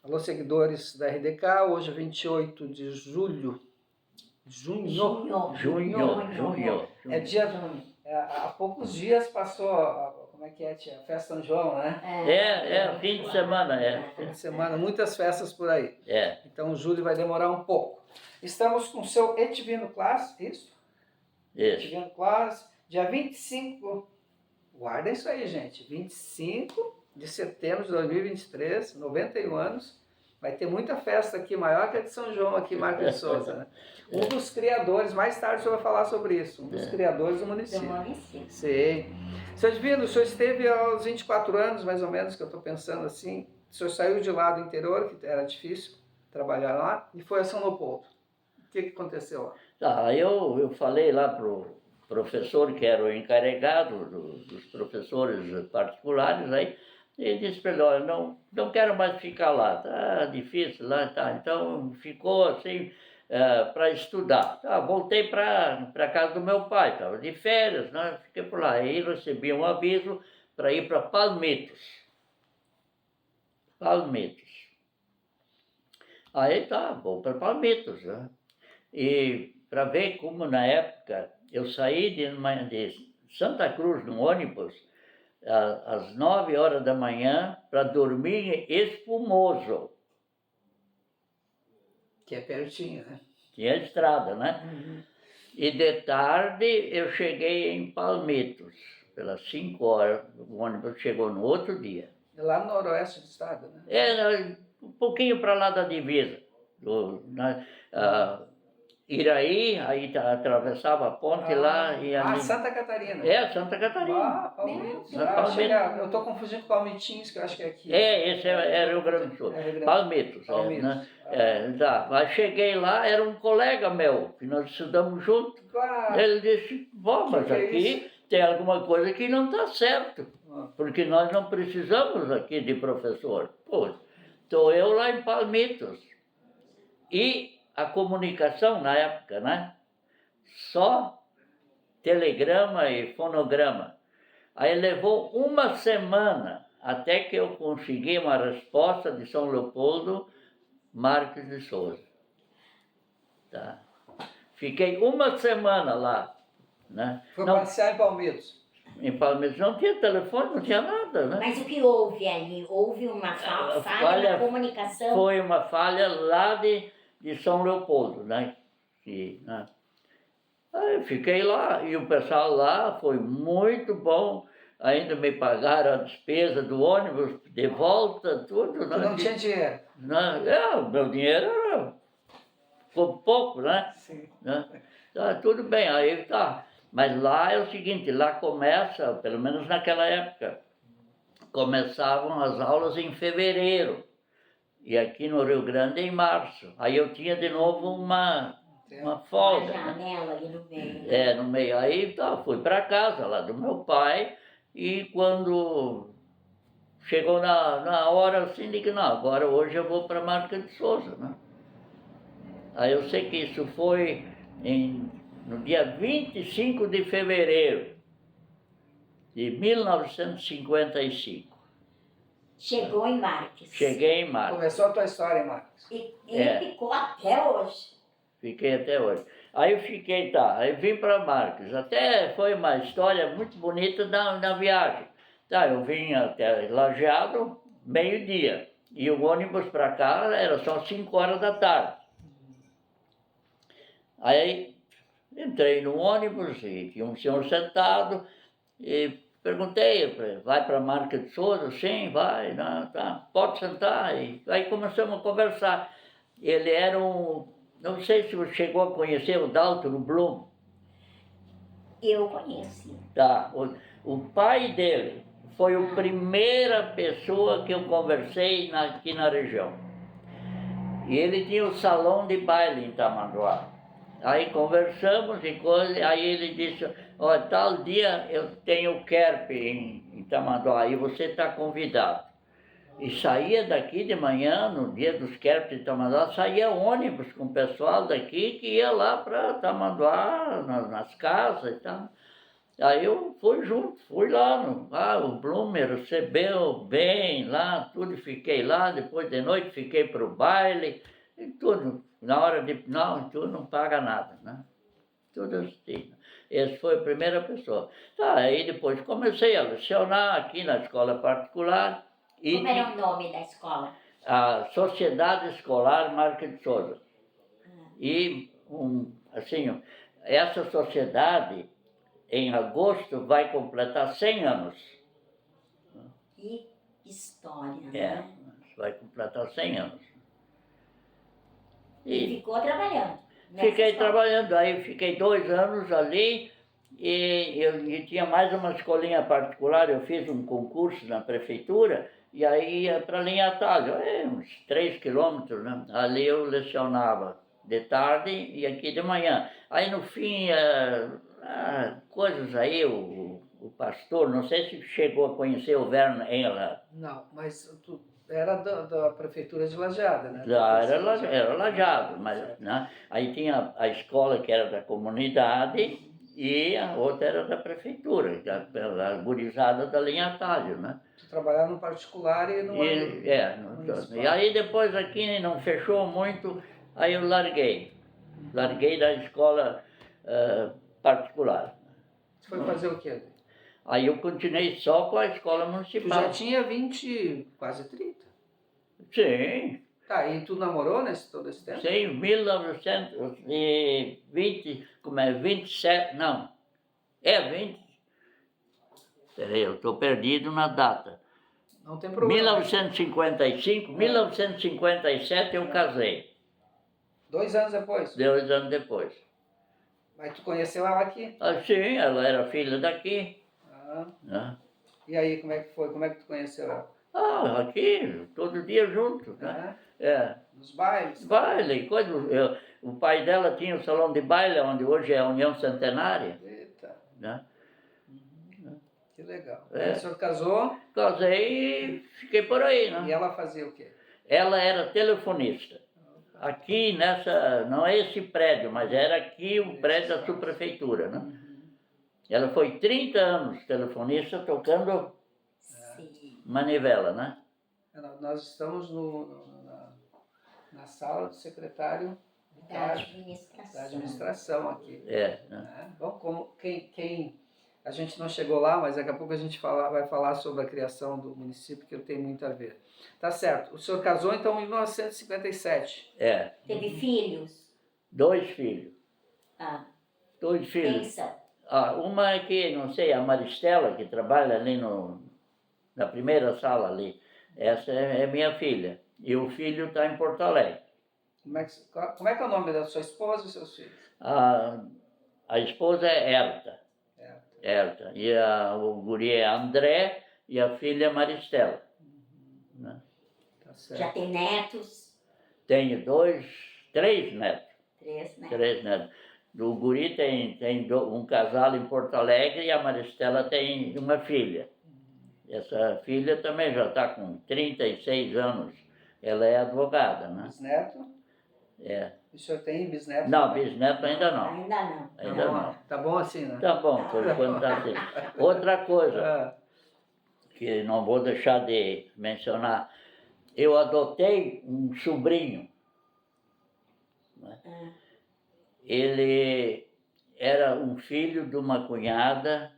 Alô, seguidores da RDK, hoje é 28 de julho. Junho. É dia. Há poucos dias passou, como é que é, tia? Festa São João, né? Fim de semana, Fim de semana, muitas festas por aí. É. Então, julho vai demorar um pouco. Estamos com o seu Etivino Class, isso? Isso. Etivino Class, dia 25, guarda isso aí, gente, 25 de setembro de 2023, 91 anos. Vai ter muita festa aqui, maior que a de São João aqui, Marcos de Souza, né? Um dos criadores, mais tarde o senhor vai falar sobre isso, um dos criadores do município. Sim. Seu Divino, o senhor esteve aos 24 anos, mais ou menos, que eu estou pensando assim, o senhor saiu de lá do interior, que era difícil trabalhar lá, e foi a São Leopoldo. O que aconteceu lá? Eu falei lá pro professor, que era o encarregado dos professores particulares, aí, e disse para ele, olha, não quero mais ficar lá, tá difícil lá, tá. Então ficou assim para estudar. Voltei para casa do meu pai, estava de férias, né? Fiquei por lá. Aí recebi um aviso para ir para Palmitos. Aí vou para Palmitos, né? E para ver como na época eu saí de Santa Cruz no ônibus às 9 horas da manhã para dormir em Espumoso. Que é pertinho, né? Tinha estrada, né? Uhum. E de tarde eu cheguei em Palmitos, pelas 5 horas, o ônibus chegou no outro dia. Lá no noroeste do estado, né? Um pouquinho para lá da divisa. Iraí, aí atravessava a ponte lá e ali. Santa Catarina. Santa Catarina. Palmitos. Eu estou confundindo com Palmitinhos, que eu acho que é aqui. Esse era Rio Grande do Sul. Palmitos. Palmitos. Mas cheguei lá, era um colega meu, que nós estudamos junto. Ele disse, mas aqui tem alguma coisa que não está certo, porque nós não precisamos aqui de professor. Pô, estou eu lá em Palmitos. E a comunicação na época, né? Só telegrama e fonograma. Aí levou uma semana até que eu consegui uma resposta de São Leopoldo Marques de Souza. Tá? Fiquei uma semana lá. Né? Foi passear em Palmitos. Em Palmitos não tinha telefone, não tinha nada, né? Mas o que houve ali? Houve uma falha na comunicação? Foi uma falha lá de São Leopoldo, né? Aí eu fiquei lá e o pessoal lá foi muito bom. Ainda me pagaram a despesa do ônibus de volta, tudo. Não tinha dinheiro? O meu dinheiro era pouco, né? Sim. Tudo bem, aí tá. Mas lá é o seguinte, lá começa, pelo menos naquela época, começavam as aulas em fevereiro. E aqui no Rio Grande em março. Aí eu tinha de novo uma folga. Uma janela ali no meio. No meio. Aí fui para casa lá do meu pai. E quando chegou na hora assim, disse, não, agora hoje eu vou para Marques de Souza, né? Aí eu sei que isso foi no dia 25 de fevereiro de 1955. Chegou em Marques. Cheguei em Marques. Começou a tua história em Marques. E ele ficou até hoje. Fiquei até hoje. Aí eu fiquei, aí vim para Marques. Até foi uma história muito bonita na viagem. Eu vim até Lajeado, meio-dia. E o ônibus para cá era só 5 horas da tarde. Aí entrei no ônibus e tinha um senhor sentado e perguntei, vai para Marques de Souza? Sim, vai, não, tá, pode sentar. E aí começamos a conversar. Ele era não sei se você chegou a conhecer o Dalton Blum. Eu conheci. O pai dele foi a primeira pessoa que eu conversei aqui na região. E ele tinha o salão de baile em Tamanduá. Aí conversamos e aí ele disse, tal dia eu tenho o KERP em Tamanduá e você está convidado. E saía daqui de manhã, no dia dos KERP de Tamanduá, saía ônibus com o pessoal daqui que ia lá para Tamanduá, nas casas e tal. Aí eu fui junto, fui lá, o Blum me recebeu bem lá, tudo, fiquei lá, depois de noite fiquei para o baile, e tudo, na hora de, não, tu não paga nada, né? Tudo assim. Essa foi a primeira pessoa. Tá, aí depois comecei a lecionar aqui na escola particular. Como era o nome da escola? A Sociedade Escolar Marques de Souza. E, assim, essa sociedade, em agosto, vai completar 100 anos. Que história, É, né? vai completar 100 anos. E ficou trabalhando? Fiquei trabalhando, aí fiquei 2 anos ali e eu tinha mais uma escolinha particular, eu fiz um concurso na prefeitura e aí ia para Linha Atalho, uns 3 quilômetros, né? Ali eu lecionava de tarde e aqui de manhã. Aí no fim, coisas aí, o pastor, não sei se chegou a conhecer o Werner Engelhardt. Não, mas tu era da prefeitura de Lajeado, né? Era Lajeado, mas né? Aí tinha a escola que era da comunidade e a outra era da prefeitura, a gurizada da linha Atalho, né? Tu trabalhava no particular e no e aí depois aqui não fechou muito, aí eu larguei da escola particular. Tu foi fazer o quê? Aí eu continuei só com a escola municipal. Tu já tinha 20, quase 30? Sim. Tá, e tu namorou todo esse tempo? Sim, 1920, como é, 27, não, 20, peraí, eu estou perdido na data. Não tem problema. 1955, 1957 eu casei. 2 anos depois? 2 anos depois. Mas tu conheceu ela aqui? Sim, ela era filha daqui. Né? E aí, como é que foi? Como é que tu conheceu ela? Aqui, todo dia junto, né? Nos bailes? Baile, coisa. O pai dela tinha o salão de baile, onde hoje é a União Centenária. Eita. Né? Que legal. Aí o senhor casou? Casei e fiquei por aí, né? E ela fazia o quê? Ela era telefonista. Aqui nessa, não é esse prédio, mas era aqui o prédio da subprefeitura, né? Ela foi 30 anos telefonista tocando manivela, né? Nós estamos na sala do secretário da administração aqui. Né? Bom, como quem a gente não chegou lá, mas daqui a pouco a gente vai falar sobre a criação do município, que tem muito a ver. Tá certo. O senhor casou então em 1957. Teve filhos? 2 filhos. 2 filhos. Quem são? Uma é que, não sei, a Maristela, que trabalha ali na primeira sala ali. Essa é minha filha. E o filho está em Porto Alegre. Como é que é o nome da sua esposa e seus filhos? A esposa é Erta. E o guri é André e a filha é Maristela. Né? Tá certo. Já tem netos? Tenho 3 netos. 3 netos. 3 netos. O guri tem um casal em Porto Alegre e a Maristela tem uma filha. Essa filha também já está com 36 anos. Ela é advogada, né? Bisneto? O senhor tem bisneto? Não, bisneto ainda não. Ainda não. Tá bom assim, né? Tá bom, por enquanto tá assim. Outra coisa que não vou deixar de mencionar. Eu adotei um sobrinho. Né? Ele era um filho de uma cunhada,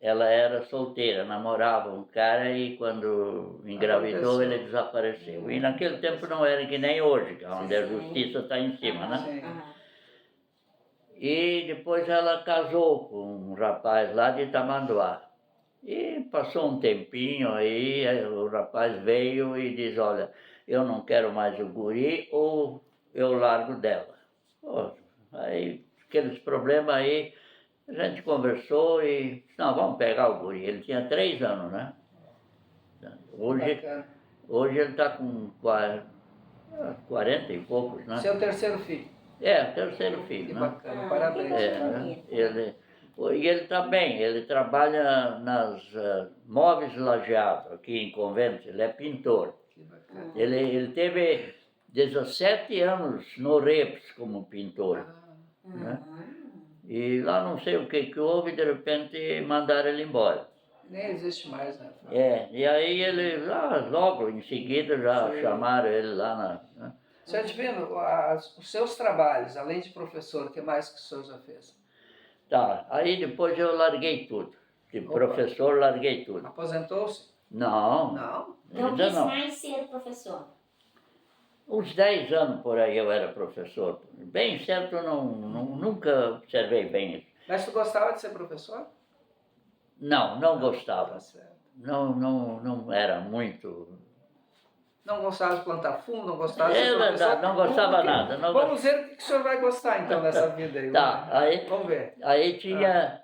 ela era solteira, namorava um cara e quando engravidou ele desapareceu. E naquele tempo não era que nem hoje, onde a justiça está em cima, né? E depois ela casou com um rapaz lá de Tamanduá. E passou um tempinho aí, o rapaz veio e disse, olha, eu não quero mais o guri ou eu largo dela. Aí, aqueles problemas aí, a gente conversou e disse, não, vamos pegar o guri. Ele tinha 3 anos, né? Hoje ele está com 40 e poucos, né? Seu terceiro filho? O terceiro filho, que né? Bacana, parabéns. Né? E ele está bem, ele trabalha nas móveis Lajeado, aqui em Convento, ele é pintor. Que bacana. Ele teve 17 anos no Reps como pintor. Né? E lá não sei o que houve, de repente mandaram ele embora. Nem existe mais, né? E aí ele, logo em seguida já Sim. chamaram ele lá na... Senhor Divino, os seus trabalhos, além de professor, o que mais que o senhor já fez? Tá, aí depois eu larguei tudo. De professor, larguei tudo. Aposentou-se? Não. Não? Não Ainda quis não. mais ser professor. Uns 10 anos por aí eu era professor. Bem certo, eu nunca observei bem isso. Mas tu gostava de ser professor? Não gostava. Tá certo. Não era muito... Não gostava de plantar fundo, não gostava de É ser professor? verdade, não gostava nada. Vamos ver o que o senhor vai gostar então dessa vida aí. Tá, Vamos ver. Aí tinha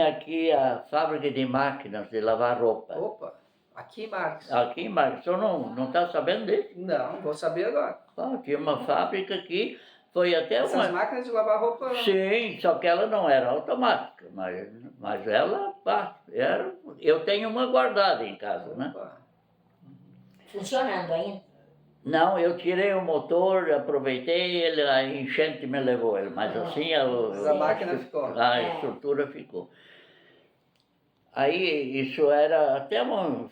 aqui a fábrica de máquinas de lavar roupa. Opa, aqui em Marcos. Aqui em Marcos. O senhor não está sabendo disso? Não, vou saber agora. Tinha uma fábrica aqui, foi até Essas máquinas de lavar roupa... Sim, só que ela não era automática, mas ela, eu tenho uma guardada em casa, né? Funcionando ainda? Não, eu tirei o motor, aproveitei, a enchente me levou ele, mas assim a máquina ficou. A estrutura ficou. Aí isso era até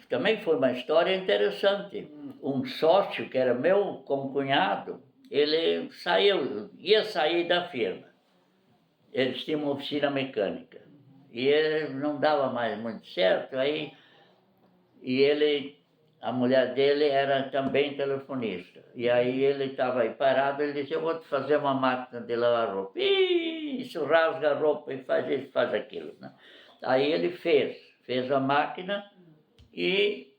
também foi uma história interessante. Um sócio que era meu concunhado, ele ia sair da firma. Eles tinham uma oficina mecânica. E ele não dava mais muito certo, a mulher dele era também telefonista. E aí ele estava aí parado, ele disse, eu vou te fazer uma máquina de lavar roupa. Isso rasga a roupa e faz isso, faz aquilo, né? Aí ele fez a máquina e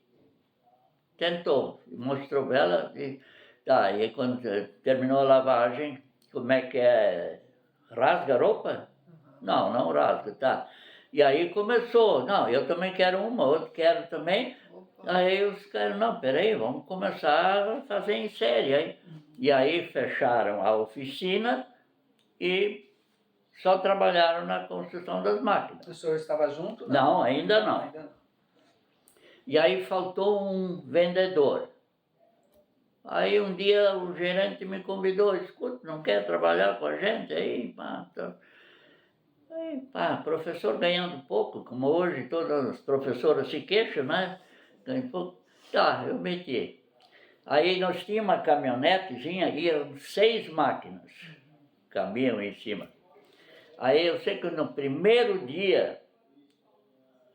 tentou, mostrou ela. E quando terminou a lavagem, como é que é? Rasga a roupa? Não rasga, tá. E aí começou, não, eu também quero uma, outro quero também. Aí os caras, não, peraí, vamos começar a fazer em série. E aí fecharam a oficina e só trabalharam na construção das máquinas. O senhor estava junto? Não, ainda não. E aí faltou um vendedor. Aí um dia o gerente me convidou, escuta, não quer trabalhar com a gente? Professor ganhando pouco, como hoje todas as professoras se queixam, né? Ganhando pouco. Tá, eu meti. Aí nós tínhamos uma caminhonetezinha, iam 6 máquinas, caminham em cima. Aí eu sei que no primeiro dia,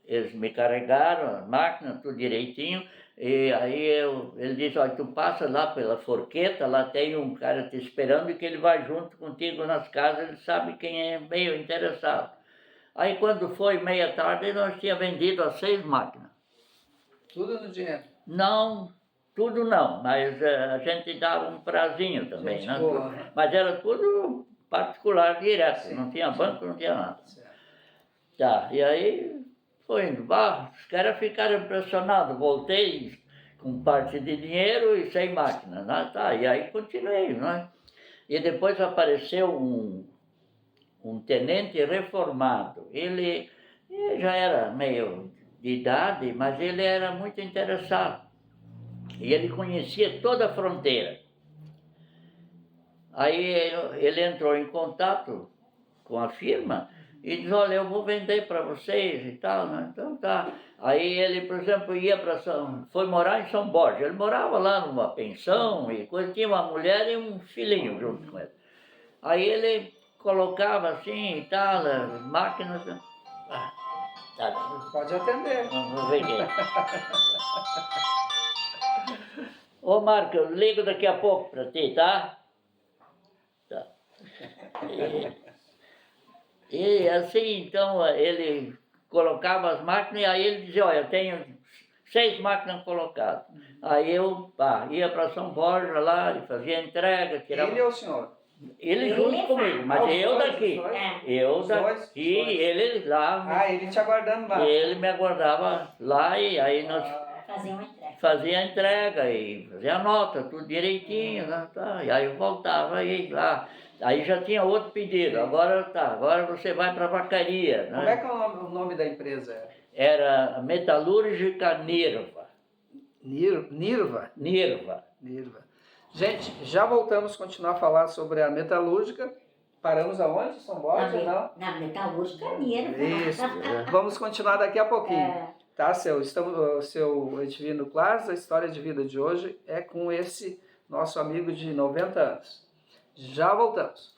eles me carregaram a máquina, tudo direitinho, e aí ele disse, olha, tu passa lá pela forqueta, lá tem um cara te esperando e que ele vai junto contigo nas casas, ele sabe quem é meio interessado. Aí quando foi meia tarde, nós tínhamos vendido as 6 máquinas. Tudo no dinheiro? Não, tudo não, mas a gente dava um prazinho também, né? Boa. Mas era tudo particular direto, sim, não tinha banco, não tinha nada. Certo. Tá, e aí foi indo, os caras ficaram impressionados, voltei com parte de dinheiro e sem máquina, né? Tá, e aí continuei, né? E depois apareceu um tenente reformado, ele já era meio de idade, mas ele era muito interessado. E ele conhecia toda a fronteira. Aí ele entrou em contato com a firma e disse, olha, eu vou vender para vocês e tal, né? Então tá. Aí ele, por exemplo, foi morar em São Borja. Ele morava lá numa pensão e tinha uma mulher e um filhinho junto com ele. Aí ele colocava assim e tal, as máquinas... Pode atender. Vamos ver aqui. Ô Marco, eu ligo daqui a pouco para ti, tá? Tá. E assim, então, ele colocava as máquinas e aí ele dizia, olha, eu tenho 6 máquinas colocadas. Aí eu ia para São Borja lá e fazia a entrega, tirava... Ele ou o senhor? Ele junto comigo, mas eu daqui. Eu daqui, ele lá. Ele te aguardando lá. Ele me aguardava lá e aí nós fazia a entrega e fazia a nota, tudo direitinho, né, tá. E aí eu voltava aí lá. Aí já tinha outro pedido, agora você vai para a vacaria. Né? Como é que é o nome da empresa? Era Metalúrgica Nirva. Nirva? Nirva. Gente, já voltamos a continuar a falar sobre a metalúrgica. Paramos aonde? São Borja, não? Na Metalúrgica Mineira. Isso. Vamos continuar daqui a pouquinho. Tá, seu Edivino Claros, a história de vida de hoje é com esse nosso amigo de 90 anos. Já voltamos.